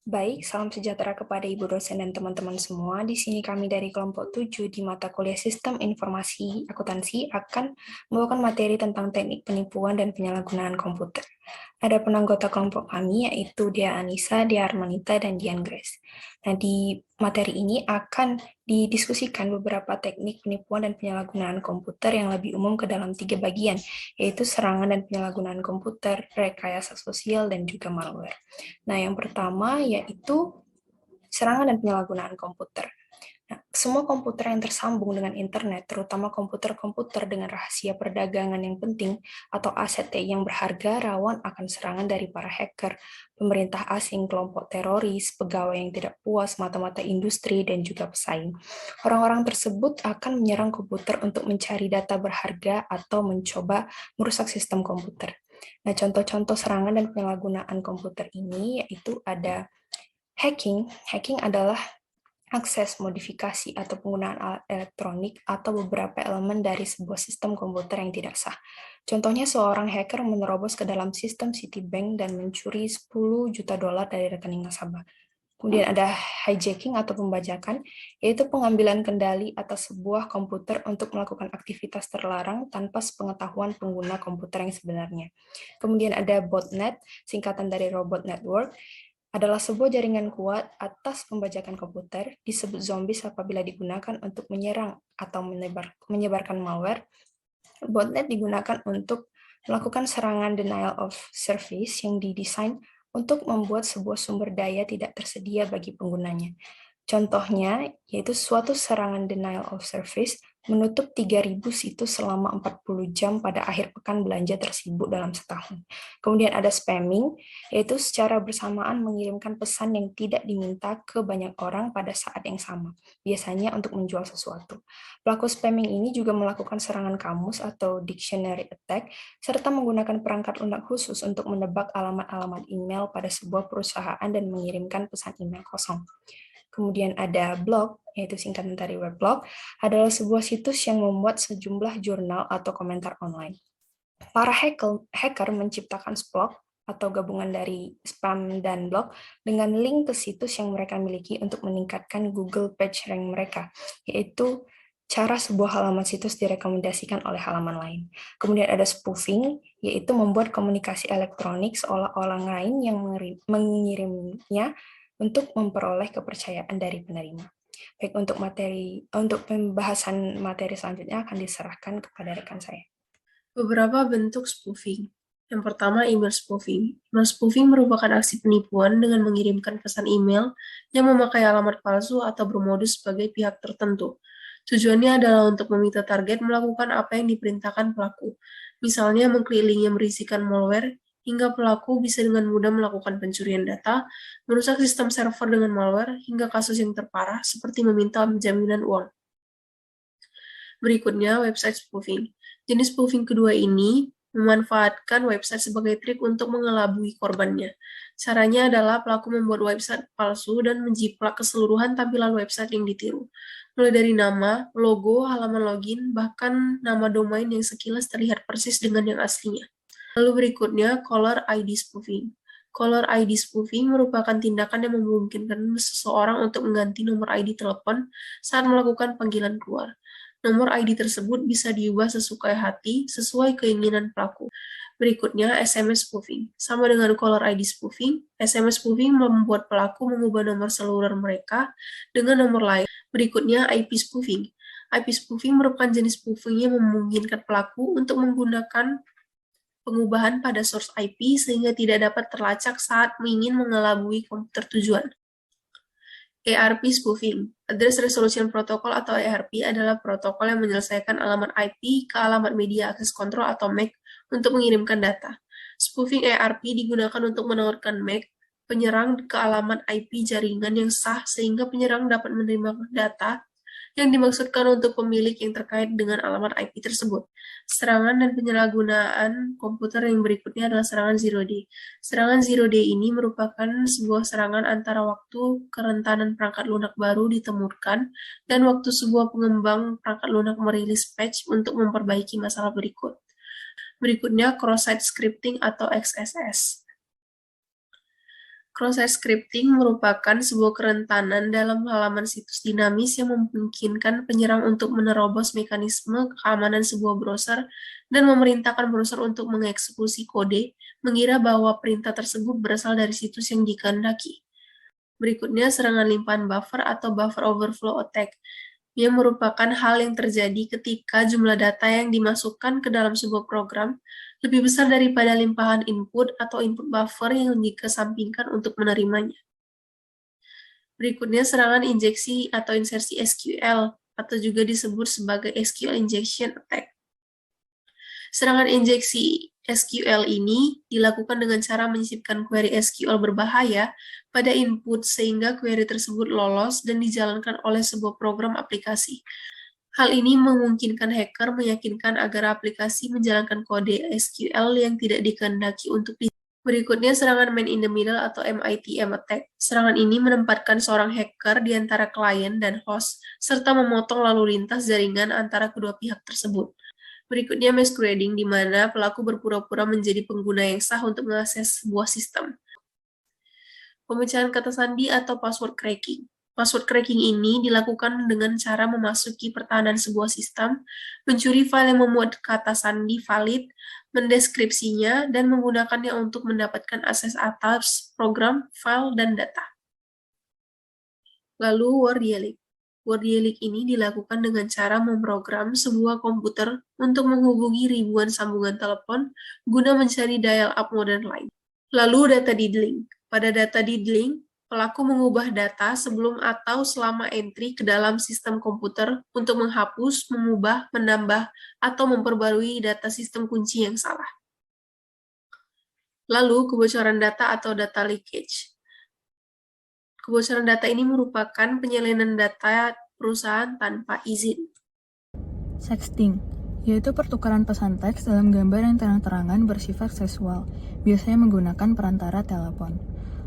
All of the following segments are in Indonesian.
Baik, salam sejahtera kepada Ibu dosen dan teman-teman semua. Di sini kami dari kelompok 7 di mata kuliah Sistem Informasi Akuntansi akan membawakan materi tentang teknik penipuan dan penyalahgunaan komputer. Ada penanggota kelompok kami yaitu Dia Anissa, Dia Armanita, dan Dian Grace. Nah, di materi ini akan didiskusikan beberapa teknik penipuan dan penyalahgunaan komputer yang lebih umum ke dalam 3 bagian, yaitu serangan dan penyalahgunaan komputer, rekayasa sosial, dan juga malware. Nah, yang pertama yaitu serangan dan penyalahgunaan komputer. Nah, semua komputer yang tersambung dengan internet, terutama komputer-komputer dengan rahasia perdagangan yang penting atau aset yang berharga, rawan akan serangan dari para hacker, pemerintah asing, kelompok teroris, pegawai yang tidak puas, mata-mata industri, dan juga pesaing. Orang-orang tersebut akan menyerang komputer untuk mencari data berharga atau mencoba merusak sistem komputer. Nah, contoh-contoh serangan dan penyalahgunaan komputer ini yaitu ada hacking. Hacking adalah akses, modifikasi, atau penggunaan alat elektronik atau beberapa elemen dari sebuah sistem komputer yang tidak sah. Contohnya, seorang hacker menerobos ke dalam sistem Citibank dan mencuri 10 juta dolar dari rekening nasabah. Kemudian ada hijacking atau pembajakan, yaitu pengambilan kendali atas sebuah komputer untuk melakukan aktivitas terlarang tanpa sepengetahuan pengguna komputer yang sebenarnya. Kemudian ada botnet, singkatan dari robot network, adalah sebuah jaringan kuat atas pembajakan komputer, disebut zombies apabila digunakan untuk menyerang atau menyebarkan malware. Botnet digunakan untuk melakukan serangan denial of service yang didesain untuk membuat sebuah sumber daya tidak tersedia bagi penggunanya. Contohnya, yaitu suatu serangan denial of service menutup 3.000 situs selama 40 jam pada akhir pekan belanja tersibuk dalam setahun. Kemudian ada spamming, yaitu secara bersamaan mengirimkan pesan yang tidak diminta ke banyak orang pada saat yang sama, biasanya untuk menjual sesuatu. Pelaku spamming ini juga melakukan serangan kamus atau dictionary attack, serta menggunakan perangkat lunak khusus untuk menebak alamat-alamat email pada sebuah perusahaan dan mengirimkan pesan email kosong. Kemudian ada blog, yaitu singkatan dari weblog, adalah sebuah situs yang memuat sejumlah jurnal atau komentar online. Para hacker menciptakan blog atau gabungan dari spam dan blog dengan link ke situs yang mereka miliki untuk meningkatkan Google Page Rank mereka, yaitu cara sebuah halaman situs direkomendasikan oleh halaman lain. Kemudian ada spoofing, yaitu membuat komunikasi elektronik seolah orang lain yang mengirimnya untuk memperoleh kepercayaan dari penerima. Baik, untuk pembahasan materi selanjutnya akan diserahkan kepada rekan saya. Beberapa bentuk spoofing. Yang pertama, email spoofing. Email spoofing merupakan aksi penipuan dengan mengirimkan pesan email yang memakai alamat palsu atau bermodus sebagai pihak tertentu. Tujuannya adalah untuk meminta target melakukan apa yang diperintahkan pelaku. Misalnya, mengklik link yang berisikan malware, hingga pelaku bisa dengan mudah melakukan pencurian data, merusak sistem server dengan malware, hingga kasus yang terparah seperti meminta jaminan uang. Berikutnya, website spoofing. Jenis spoofing kedua ini memanfaatkan website sebagai trik untuk mengelabui korbannya. Caranya adalah pelaku membuat website palsu dan menjiplak keseluruhan tampilan website yang ditiru, mulai dari nama, logo, halaman login, bahkan nama domain yang sekilas terlihat persis dengan yang aslinya. Lalu berikutnya, caller ID spoofing. Caller ID spoofing merupakan tindakan yang memungkinkan seseorang untuk mengganti nomor ID telepon saat melakukan panggilan keluar. Nomor ID tersebut bisa diubah sesukai hati sesuai keinginan pelaku. Berikutnya, SMS spoofing. Sama dengan caller ID spoofing, SMS spoofing membuat pelaku mengubah nomor seluler mereka dengan nomor lain. Berikutnya, IP spoofing. IP spoofing merupakan jenis spoofing yang memungkinkan pelaku untuk menggunakan pengubahan pada source IP sehingga tidak dapat terlacak saat ingin mengelabui komputer tujuan. ARP spoofing. Address Resolution Protocol atau ARP adalah protokol yang menyelesaikan alamat IP ke alamat media access control atau MAC untuk mengirimkan data. Spoofing ARP digunakan untuk menawarkan MAC penyerang ke alamat IP jaringan yang sah sehingga penyerang dapat menerima data yang dimaksudkan untuk pemilik yang terkait dengan alamat IP tersebut. Serangan dan penyalahgunaan komputer yang berikutnya adalah serangan zero day. Serangan zero day ini merupakan sebuah serangan antara waktu kerentanan perangkat lunak baru ditemukan dan waktu sebuah pengembang perangkat lunak merilis patch untuk memperbaiki masalah berikut. Berikutnya, cross-site scripting atau XSS. Proses scripting merupakan sebuah kerentanan dalam halaman situs dinamis yang memungkinkan penyerang untuk menerobos mekanisme keamanan sebuah browser dan memerintahkan browser untuk mengeksekusi kode, mengira bahwa perintah tersebut berasal dari situs yang dikehendaki. Berikutnya, serangan limpahan buffer atau buffer overflow attack, yang merupakan hal yang terjadi ketika jumlah data yang dimasukkan ke dalam sebuah program lebih besar daripada limpahan input atau input buffer yang dikesampingkan untuk menerimanya. Berikutnya, serangan injeksi atau insersi SQL, atau juga disebut sebagai SQL injection attack. Serangan injeksi SQL ini dilakukan dengan cara menyisipkan query SQL berbahaya pada input sehingga query tersebut lolos dan dijalankan oleh sebuah program aplikasi. Hal ini memungkinkan hacker meyakinkan agar aplikasi menjalankan kode SQL yang tidak dikehendaki untuk Berikutnya, serangan man-in-the-middle atau MITM attack. Serangan ini menempatkan seorang hacker di antara klien dan host, serta memotong lalu lintas jaringan antara kedua pihak tersebut. Berikutnya, masquerading, di mana pelaku berpura-pura menjadi pengguna yang sah untuk mengakses sebuah sistem. Pemecahan kata sandi atau password cracking. Password cracking ini dilakukan dengan cara memasuki pertahanan sebuah sistem, mencuri file yang memuat kata sandi valid, mendeskripsinya, dan menggunakannya untuk mendapatkan akses atas program, file, dan data. Lalu, Wardielic. Wardielic ini dilakukan dengan cara memprogram sebuah komputer untuk menghubungi ribuan sambungan telepon guna mencari dial-up modern line. Lalu, data diddling. Pada data diddling, pelaku mengubah data sebelum atau selama entry ke dalam sistem komputer untuk menghapus, mengubah, menambah, atau memperbarui data sistem kunci yang salah. Lalu, kebocoran data atau data leakage. Kebocoran data ini merupakan penyelewengan data perusahaan tanpa izin. Sexting, yaitu pertukaran pesan teks dalam gambar yang terang-terangan bersifat seksual, biasanya menggunakan perantara telepon.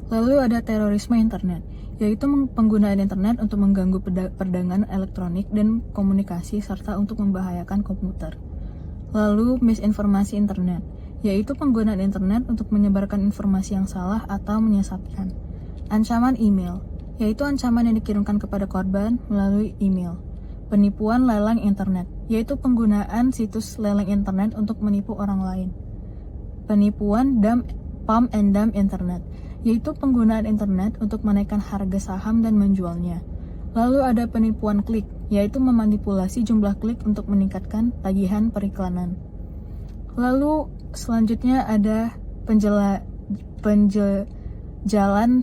Lalu ada terorisme internet, yaitu penggunaan internet untuk mengganggu perdagangan elektronik dan komunikasi serta untuk membahayakan komputer. Lalu misinformasi internet, yaitu penggunaan internet untuk menyebarkan informasi yang salah atau menyesatkan. Ancaman email, yaitu ancaman yang dikirimkan kepada korban melalui email. Penipuan lelang internet, yaitu penggunaan situs lelang internet untuk menipu orang lain. Penipuan pump and dump internet, yaitu penggunaan internet untuk menaikkan harga saham dan menjualnya. Lalu ada penipuan klik, yaitu memanipulasi jumlah klik untuk meningkatkan tagihan periklanan. Lalu selanjutnya ada penjalan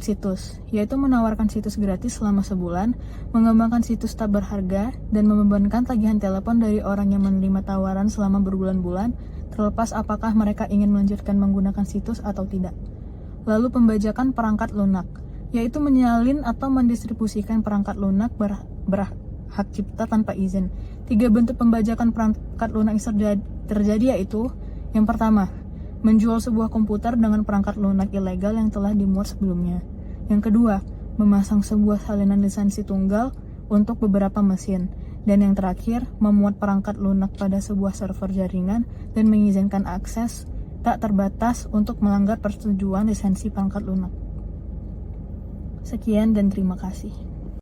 situs, yaitu menawarkan situs gratis selama sebulan, mengembangkan situs tak berharga, dan membebankan tagihan telepon dari orang yang menerima tawaran selama berbulan-bulan, terlepas apakah mereka ingin melanjutkan menggunakan situs atau tidak. Lalu pembajakan perangkat lunak, yaitu menyalin atau mendistribusikan perangkat lunak berhak cipta tanpa izin. 3 bentuk pembajakan perangkat lunak yang terjadi yaitu, yang pertama, menjual sebuah komputer dengan perangkat lunak ilegal yang telah dimuat sebelumnya. Yang kedua, memasang sebuah salinan lisensi tunggal untuk beberapa mesin. Dan yang terakhir, memuat perangkat lunak pada sebuah server jaringan dan mengizinkan akses tak terbatas untuk melanggar persetujuan lisensi perangkat lunak. Sekian dan terima kasih.